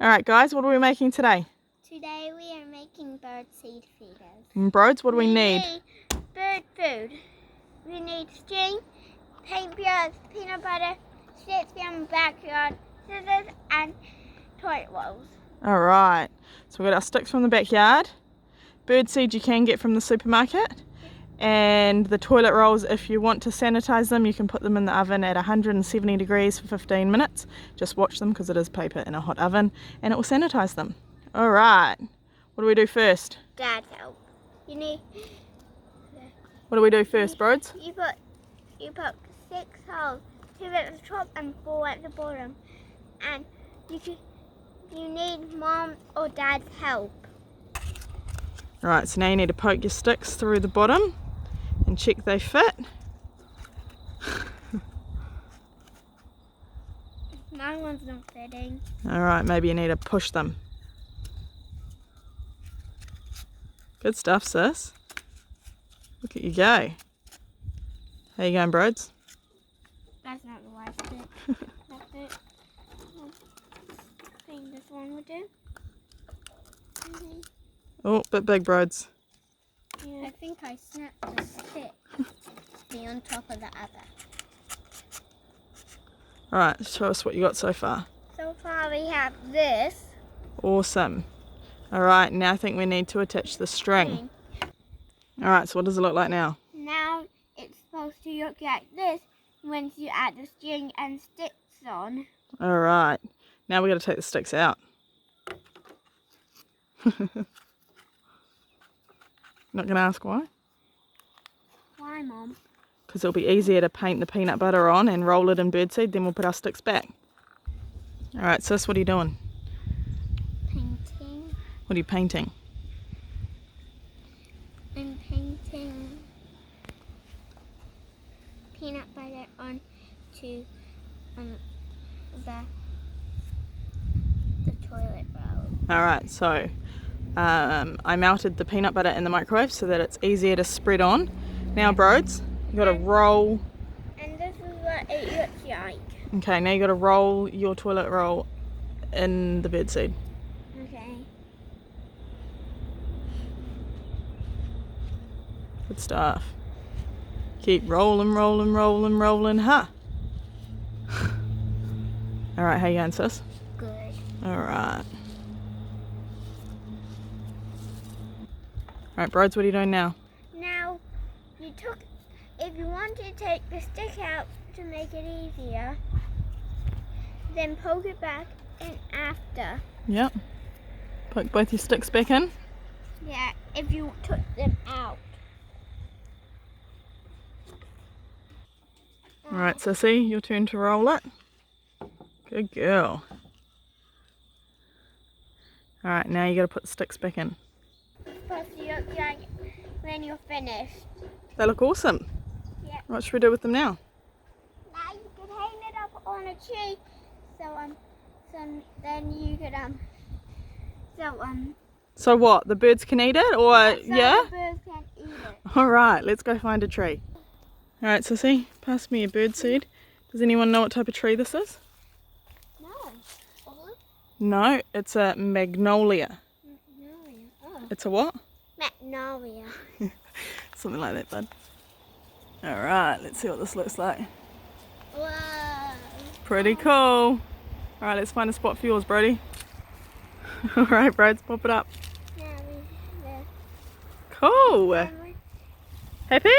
Alright guys, what are we making today? Today we are making bird seed feeders. And Brodz, what do we need? Bird food. We need string, paintbrushes, peanut butter, sticks from the backyard, scissors, and toilet rolls. Alright, so we've got our sticks from the backyard, bird seed you can get from the supermarket, and the toilet rolls. If you want to sanitize them, you can put them in the oven at 170 degrees for 15 minutes. Just watch them because it is paper in a hot oven and it will sanitize them. Alright, what do we do first? Dad help. What do we do first, Brodz? You put 6 holes, 2 at the top and 4 at the bottom. And you need Mom or Dad's help. Alright, so now you need to poke your sticks through the bottom and check they fit. My one's not fitting. Alright, maybe you need to push them. Good stuff, sis. Look at you go. How you going, Brodz? That's not the wise bit. That's it. I think this one would do. Oh, bit big, Brodz. Yeah. I think I snapped the stick to be on top of the other. Alright, show us what you got so far. So far we have this. Awesome. Alright, now I think we need to attach the string. Alright, so what does it look like now? Now it's supposed to look like this once you add the string and sticks on. Alright, now we got to take the sticks out. Not going to ask why? Why, Mom? Because it'll be easier to paint the peanut butter on and roll it in birdseed, then we'll put our sticks back. Alright, sis, what are you doing? Painting. What are you painting? I'm painting peanut butter onto the toilet roll. Alright, so I melted the peanut butter in the microwave so that it's easier to spread on. Now, Brodz, you got to roll. And this is what it looks like. Okay, now you got to roll your toilet roll in the birdseed. Okay. Good stuff. Keep rolling, rolling, rolling, rolling, huh? Alright, how you going, sis? Good. Alright. Alright, Brodz, what are you doing now? Now, if you want to take the stick out to make it easier, then poke it back in after. Yep. Poke both your sticks back in. Yeah, if you took them out. Alright, Sissy, your turn to roll it. Good girl. Alright, now you got to put the sticks back in. It's supposed to look like when you're finished. They look awesome. Yeah. What should we do with them now? Now you can hang it up on a tree, so then you could So what? The birds can eat it, or so yeah? the birds can eat it. All right, let's go find a tree. All right, Sissy, pass me a bird seed. Does anyone know what type of tree this is? No. Oh. No, it's a magnolia. Magnolia. Oh. It's a what? Magnolia. Something like that, bud. All right, let's see what this looks like. Whoa. Pretty cool. All right, let's find a spot for yours, Brody. All right, Brodz, pop it up. Now Cool. Happy?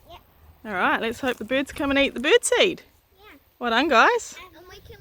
Yeah. All right, let's hope the birds come and eat the bird seed. Yeah. Well done, guys. And we can